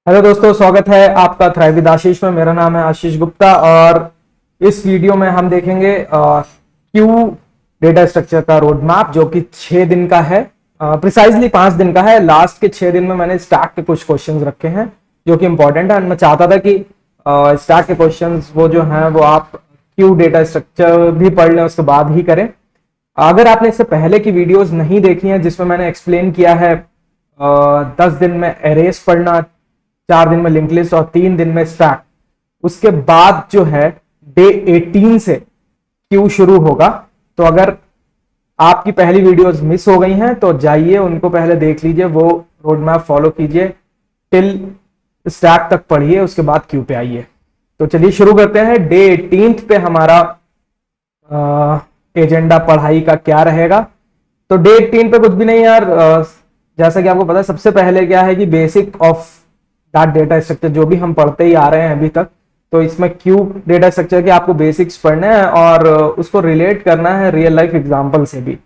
Hello दोस्तों, स्वागत है आपका थ्राइव विद आशीष में। मेरा नाम है आशीष गुप्ता और इस वीडियो में हम देखेंगे क्यू डेटा स्ट्रक्चर का रोड मैप जो कि 6 दिन का है। प्रिसाइजली 5 दिन का है। लास्ट के 6 दिन में मैंने स्टैक के कुछ क्वेश्चंस रखे हैं जो कि इंपॉर्टेंट है। मैं चाहता था कि स्टैक के क्वेश्चंस वो जो हैं वो आप क्यू डेटा स्ट्रक्चर भी पढ़ लें, उसके बाद ही करें। अगर आपने इससे पहले की वीडियोस नहीं देखी हैं जिसमें मैंने एक्सप्लेन किया है 10 दिन में एरेस पढ़ना, 4 दिन में लिंक लिस्ट और 3 दिन में स्टैक, उसके बाद जो है डे 18 से क्यू शुरू होगा। तो अगर आपकी पहली वीडियोस मिस हो गई हैं तो जाइए उनको पहले देख लीजिए, वो रोड मैप फॉलो कीजिए, टिल स्टैक तक पढ़िए, उसके बाद क्यू पे आइए। तो चलिए शुरू करते हैं। डे 18 पे हमारा एजेंडा पढ़ाई का क्या रहेगा। तो डे 18 पे कुछ भी नहीं यार, जैसा कि आपको पता है सबसे पहले क्या है कि basic of that data structure जो भी हम पढ़ते ही आ रहे हैं अभी तक। तो इसमें क्यू डेटा स्ट्रक्चर के आपको बेसिक्स पढ़ने हैं और उसको रिलेट करना है रियल लाइफ एग्जांपल से भी।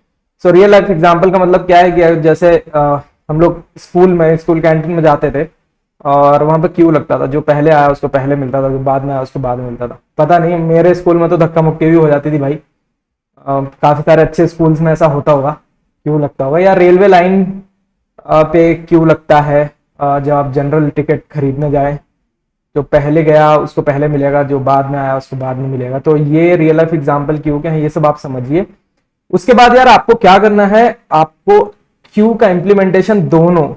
सो रियल लाइफ एग्जांपल का मतलब क्या है कि जैसे हम लोग स्कूल कैंटीन में जाते थे और वहां पे क्यू लगता था, जो पहले आया उसको पहले मिलता था, जो बाद में आया उसको बाद में मिलता था। पता नहीं, मेरे स्कूल में तो धक्का मुक्की भी हो जाती थी भाई। काफी सारे अच्छे स्कूल्स में ऐसा होता होगा, क्यू लगता होगा। या रेलवे लाइन पे क्यू लगता है जब आप जनरल टिकट खरीदने जाए, जो पहले गया उसको पहले मिलेगा, जो बाद में आया उसको बाद में मिलेगा। तो ये रियल लाइफ एग्जांपल क्यू के हैं, ये सब आप समझिए। उसके बाद यार आपको क्या करना है, आपको क्यू का इंप्लीमेंटेशन दोनों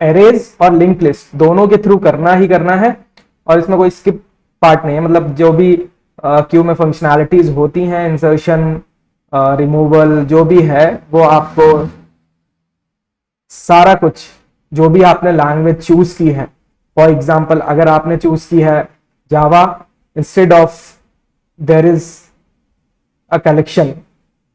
एरेज और लिंक लिस्ट दोनों के थ्रू करना ही करना है और इसमें कोई स्किप पार्ट नहीं है। मतलब जो भी क्यू में फंक्शनैलिटीज होती हैं, इंसर्शन, रिमूवल, जो भी है वो आपको सारा कुछ, जो भी आपने लैंग्वेज चूज की है, फॉर एग्जाम्पल अगर आपने चूज की है Java, instead of there is a collection,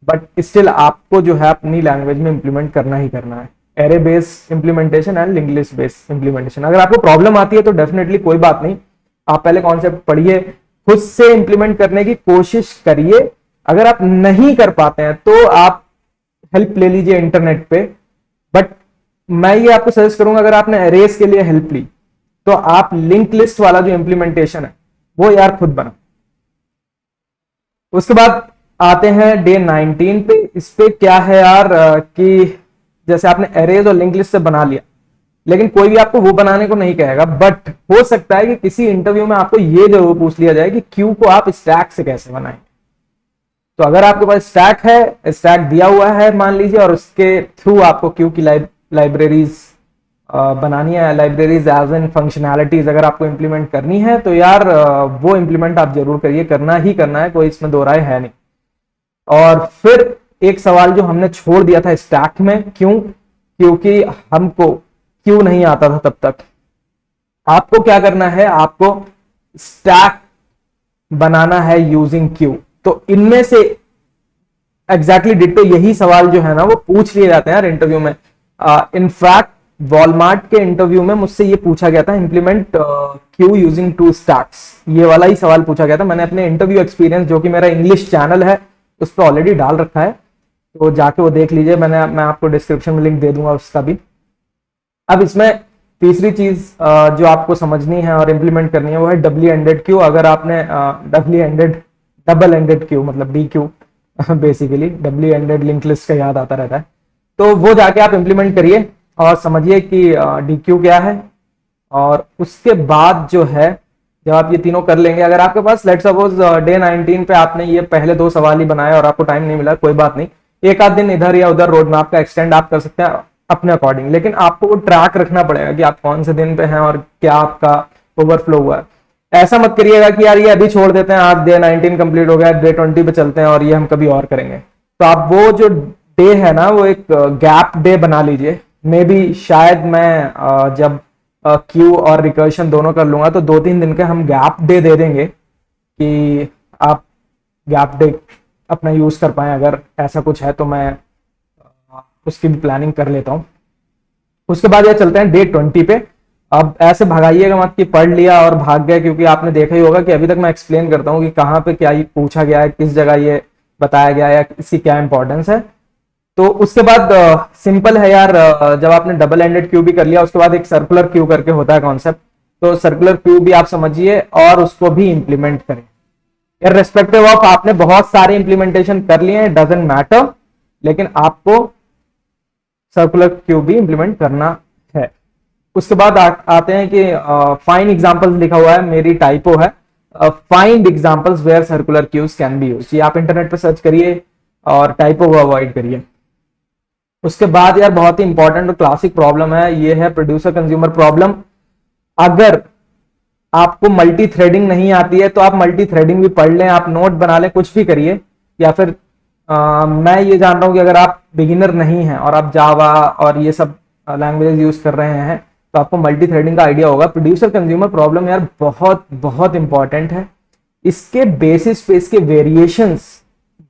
but still आपको जो है अपनी लैंग्वेज में इंप्लीमेंट करना ही करना है। Array based implementation and link list based implementation. अगर आपको प्रॉब्लम आती है तो डेफिनेटली कोई बात नहीं, आप पहले कॉन्सेप्ट पढ़िए, खुद से इंप्लीमेंट करने की कोशिश करिए। अगर आप नहीं कर पाते हैं तो आप हेल्प ले लीजिए इंटरनेट पे। बट मैं ये आपको सजेस्ट करूंगा, अगर आपने एरेस के लिए हेल्प ली तो आप लिंक लिस्ट वाला जो इंप्लीमेंटेशन है वो यार खुद बना। उसके बाद आते हैं डे 19 पे। इस पे क्या है यार कि जैसे आपने एरेज और लिंक लिस्ट से बना लिया, लेकिन कोई भी आपको वो बनाने को नहीं कहेगा। बट हो सकता है कि किसी इंटरव्यू में आपको ये जरूर पूछ लिया जाए कि क्यू को आप स्टैक से कैसे बनाएं। तो अगर आपके पास स्टैक है, स्टैक दिया हुआ है मान लीजिए, और उसके थ्रू आपको क्यू की लाइब्रेरीज बनानी है, लाइब्रेरीज एज एन फंक्शनैलिटीज अगर आपको इंप्लीमेंट करनी है तो यार वो इंप्लीमेंट आप जरूर करिए, करना ही करना है, कोई इसमें दो राय है नहीं। और फिर एक सवाल जो हमने छोड़ दिया था स्टैक में, क्यों? क्योंकि हमको क्यू नहीं आता था तब तक। आपको क्या करना है, आपको स्टैक बनाना है यूजिंग क्यू। तो इनमें से एग्जैक्टली डिट्टो यही सवाल जो है ना वो पूछ लिए जाते हैं यार इंटरव्यू में। इनफैक्ट वॉलमार्ट के इंटरव्यू में मुझसे ये पूछा गया था, इंप्लीमेंट क्यू यूजिंग 2 स्टैक्स, ये वाला ही सवाल पूछा गया था। मैंने अपने इंटरव्यू एक्सपीरियंस जो कि मेरा इंग्लिश चैनल है उस पर ऑलरेडी डाल रखा है, तो जाके वो देख लीजिए। मैं आपको डिस्क्रिप्शन में लिंक दे दूंगा उसका भी। अब इसमें तीसरी चीज जो आपको समझनी है और इंप्लीमेंट करनी है वो है डब्ल्यू एंडेड क्यू। अगर आपने डबल एंडेड क्यू मतलब D Q basically W ended link list का याद आता रहता है, तो वो जाके आप इंप्लीमेंट करिए और समझिए कि डी क्यू क्या है। और उसके बाद जो है जब आप ये तीनों कर लेंगे, अगर आपके पास लेट्स सपोज डे 19 पे आपने ये पहले 2 सवाल ही बनाए और आपको टाइम नहीं मिला, कोई बात नहीं, एक आध दिन इधर या उधर रोड मैप का एक्सटेंड आप कर सकते हैं अपने अकॉर्डिंग। लेकिन आपको वो ट्रैक रखना पड़ेगा कि आप कौन से दिन पे हैं और क्या आपका ओवरफ्लो हुआ है। ऐसा मत करिएगा कि यार ये अभी छोड़ देते हैं, आज डे 19 कंप्लीट हो गया, डे 20 पे चलते हैं और ये हम कभी और करेंगे। तो आप वो जो डे है ना वो एक गैप डे बना लीजिए। मे बी शायद मैं जब क्यू और रिकर्शन दोनों कर लूंगा तो 2-3 दिन के हम गैप डे दे देंगे कि आप गैप डे अपना यूज कर पाए। अगर ऐसा कुछ है तो मैं उसकी भी प्लानिंग कर लेता हूँ। उसके बाद ये चलते हैं डे 20 पे। अब ऐसे भगाइएगा मत कि पढ़ लिया और भाग गए, क्योंकि आपने देखा ही होगा कि अभी तक मैं एक्सप्लेन करता हूँ कि कहाँ पे क्या पूछा गया है, किस जगह ये बताया गया है, इसकी क्या इंपॉर्टेंस है। तो उसके बाद सिंपल है यार, जब आपने डबल एंडेड क्यूब भी कर लिया उसके बाद एक सर्कुलर क्यूब करके होता है कॉन्सेप्ट, तो सर्कुलर क्यूब भी आप समझिए और उसको भी इंप्लीमेंट करें। इररिस्पेक्टिव ऑफ आपने बहुत सारे इंप्लीमेंटेशन कर लिए हैं, डजंट मैटर, लेकिन आपको सर्कुलर क्यूब भी इंप्लीमेंट करना है। उसके बाद आते हैं कि फाइंड एग्जांपल्स लिखा हुआ है, मेरी टाइपो है, find examples where circular cubes can be used. ये आप इंटरनेट पे सर्च करिए और टाइपो को अवॉइड करिए। उसके बाद यार बहुत ही इंपॉर्टेंट और क्लासिक प्रॉब्लम है, ये है प्रोड्यूसर कंज्यूमर प्रॉब्लम। अगर आपको मल्टी थ्रेडिंग नहीं आती है तो आप मल्टी थ्रेडिंग भी पढ़ लें, आप नोट बना लें, कुछ भी करिए। या फिर मैं ये जान रहा हूं कि अगर आप बिगिनर नहीं हैं और आप जावा और ये सब लैंग्वेज यूज कर रहे हैं तो आपको मल्टी थ्रेडिंग का आइडिया होगा। प्रोड्यूसर कंज्यूमर प्रॉब्लम यार बहुत बहुत इंपॉर्टेंट है। इसके बेसिस पे इसके वेरिएशंस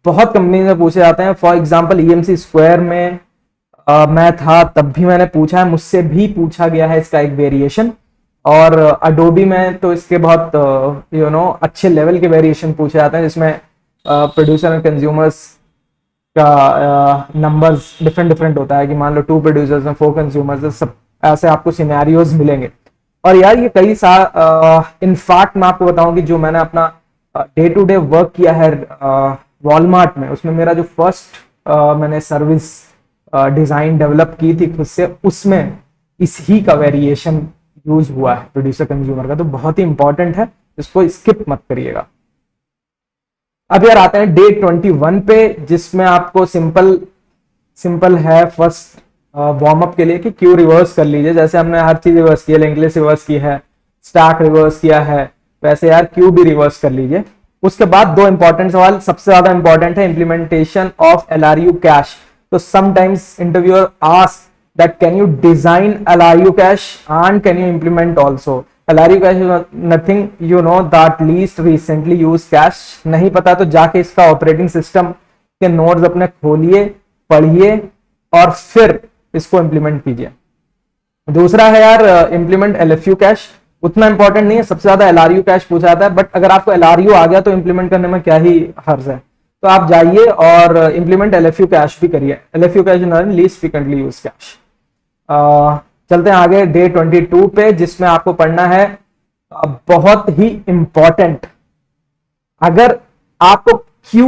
बहुत कंपनी में पूछे जाते हैं। फॉर एग्जांपल ईएमसी स्क्वायर में मैं था तब भी मैंने पूछा है, मुझसे भी पूछा गया है इसका एक वेरिएशन, और अडोबी में तो इसके बहुत अच्छे लेवल के वेरिएशन पूछे जाते हैं जिसमें प्रोड्यूसर एंड कंज्यूमर्स का नंबर्स डिफरेंट डिफरेंट होता है कि मान लो 2 प्रोड्यूसर्स हैं 4 कंज्यूमर्स, सब ऐसे आपको सिनेरियोज मिलेंगे। और यार ये कई इनफैक्ट मैं आपको बताऊं कि जो मैंने अपना डे टू डे वर्क किया है वॉलमार्ट में, उसमें मेरा जो फर्स्ट मैंने सर्विस डिजाइन डेवलप की थी खुद से, उसमें इस ही का वेरिएशन यूज हुआ है प्रोड्यूसर कंज्यूमर का, तो बहुत ही इंपॉर्टेंट है, इसको स्किप मत करिएगा। अब यार आते हैं डे 21 पे, जिसमें आपको सिंपल है फर्स्ट वार्म अप के लिए कि क्यू रिवर्स कर लीजिए। जैसे हमने हर चीज रिवर्स की है, लिंक रिवर्स की है, स्टैक रिवर्स किया है, वैसे यार क्यू भी रिवर्स कर लीजिए। उसके बाद दो इंपॉर्टेंट सवाल, सबसे ज्यादा इंपॉर्टेंट है इम्प्लीमेंटेशन ऑफ LRU कैश। तो sometimes interviewer ask that can you design LRU cache and can you implement also? LRU cache is nothing that least recently used cache। नहीं पता तो जाके इसका ऑपरेटिंग सिस्टम के नोड्स अपने खोलिए, पढ़िए और फिर इसको इंप्लीमेंट कीजिए। दूसरा है यार इंप्लीमेंट LFU कैश, उतना इंपॉर्टेंट नहीं है, सबसे ज्यादा LRU कैश पूछा जाता है, बट अगर आपको LRU आ गया तो इंप्लीमेंट करने में क्या ही हर्ज है। तो आप जाइए और इंप्लीमेंट LFU कैश भी करिए। LFU cash is least frequently used cash. चलते हैं आगे डे 22 पे, जिसमें आपको पढ़ना है बहुत ही इंपॉर्टेंट, अगर आपको क्यू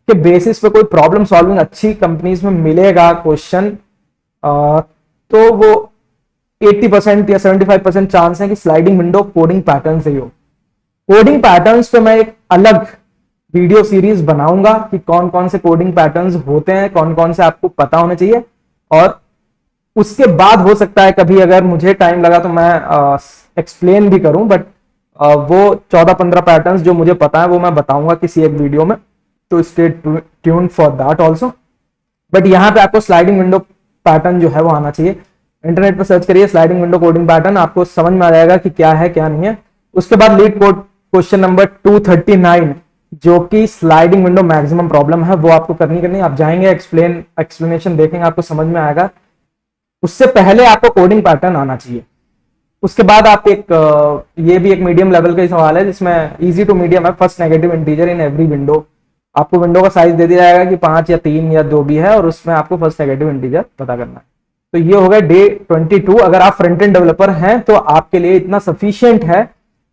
के बेसिस पे कोई प्रॉब्लम सॉल्विंग अच्छी कंपनीज में मिलेगा क्वेश्चन, तो वो 80% या 75% चांस है कि स्लाइडिंग विंडो कोडिंग पैटर्न से ही हो। कोडिंग पैटर्न्स पे मैं एक अलग वीडियो सीरीज बनाऊंगा कि कौन कौन से कोडिंग पैटर्न्स होते हैं, कौन कौन से आपको पता होने चाहिए, और उसके बाद हो सकता है कभी अगर मुझे टाइम लगा तो मैं एक्सप्लेन भी करूं, बट वो 14-15 पैटर्न्स जो मुझे पता है वो मैं बताऊंगा किसी एक वीडियो में, तो stay tuned for that also. But यहाँ पे आपको स्लाइडिंग विंडो पैटर्न जो है वो आना चाहिए। इंटरनेट पर सर्च करिए स्लाइडिंग विंडो कोडिंग पैटर्न, आपको समझ में आ जाएगा कि क्या है क्या नहीं है। उसके बाद लीड कोड क्वेश्चन नंबर 239, जो कि स्लाइडिंग विंडो मैक्सिमम प्रॉब्लम है, वो आपको करनी आप जाएंगे, एक्सप्लेनेशन देखेंगे, आपको समझ में आएगा। उससे पहले आपको कोडिंग पैटर्न आना चाहिए। उसके बाद आप ये भी एक मीडियम लेवल का ही सवाल है जिसमें इजी टू मीडियम है, first negative integer in every window. आपको विंडो का साइज दे दिया जाएगा कि 5 या 3 या 2 भी है, और उसमें आपको फर्स्ट नेगेटिव इंटीजर पता करना है। तो ये हो गया डे 22। अगर आप फ्रंट एंड डेवलपर हैं तो आपके लिए इतना सफिशियंट है,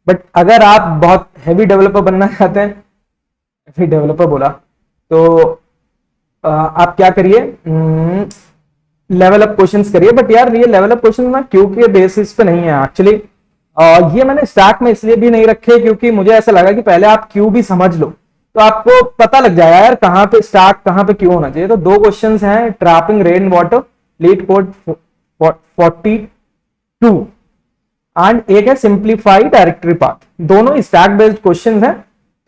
बट अगर आप बहुत हैवी डेवलपर बनना चाहते हैं, हैवी डेवलपर बोला तो आप क्या करिए, लेवल अप क्वेश्चंस करिए। बट यार ये लेवल अप क्वेश्चन ना क्यू के बेसिस पे नहीं है एक्चुअली, ये मैंने स्टैक में इसलिए भी नहीं रखे क्योंकि मुझे ऐसा लगा कि पहले आप क्यू भी समझ लो तो आपको पता लग जाएगा यार कहां पे स्टैक कहां पे क्यू होना चाहिए। तो 2 क्वेश्चंस हैं, trapping rain water leet code 42 and एक है सिंप्लीफाइड डायरेक्टरी पाथ। दोनों स्टैक बेस्ड क्वेश्चंस हैं,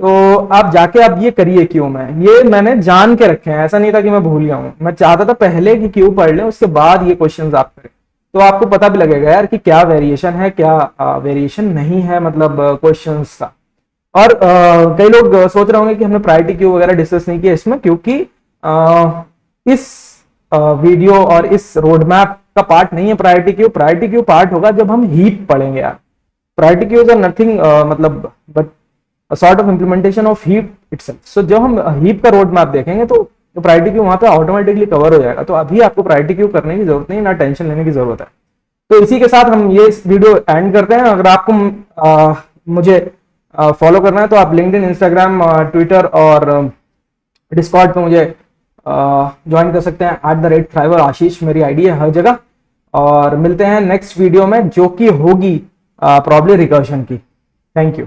तो आप जाके आप ये करिए क्यू में। ये मैंने जान के रखे हैं, ऐसा नहीं था कि मैं भूल गया हूं, मैं चाहता था पहले कि क्यू पढ़ लें उसके बाद ये क्वेश्चंस आप करें, तो आपको पता भी लगेगा यार कि क्या वेरिएशन है क्या वेरिएशन नहीं है, मतलब क्वेश्चंस का। और कई लोग सोच रहे होंगे कि हमने प्रायोरिटी क्यू वगैरह डिस्कस नहीं किया इसमें, क्योंकि इस वीडियो और इस रोड मैप का पार्ट नहीं है priority queue. Priority queue part होगा जब हम हीप पढ़ेंगे यार। प्रायोरिटी क्यू इज नथिंग मतलब but sort of implementation of heap itself. So जब हम हीप का रोड मैप देखेंगे तो तो प्रायोरिटी क्यू वहां पे ऑटोमेटिकली कवर हो जाएगा। तो अभी आपको प्रायोरिटी क्यू करने की जरूरत नहीं, ना टेंशन लेने की जरूरत है। तो इसी के साथ हम ये वीडियो एंड करते हैं। अगर आपको मुझे फॉलो करना है तो आप लिंक्डइन, इंस्टाग्राम, ट्विटर और डिस्कॉर्ड पे मुझे ज्वाइन कर सकते हैं। @thriver आशीष मेरी आईडी है हर जगह। और मिलते हैं नेक्स्ट वीडियो में, जो कि होगी प्रॉब्लम रिकर्शन की। Thank you.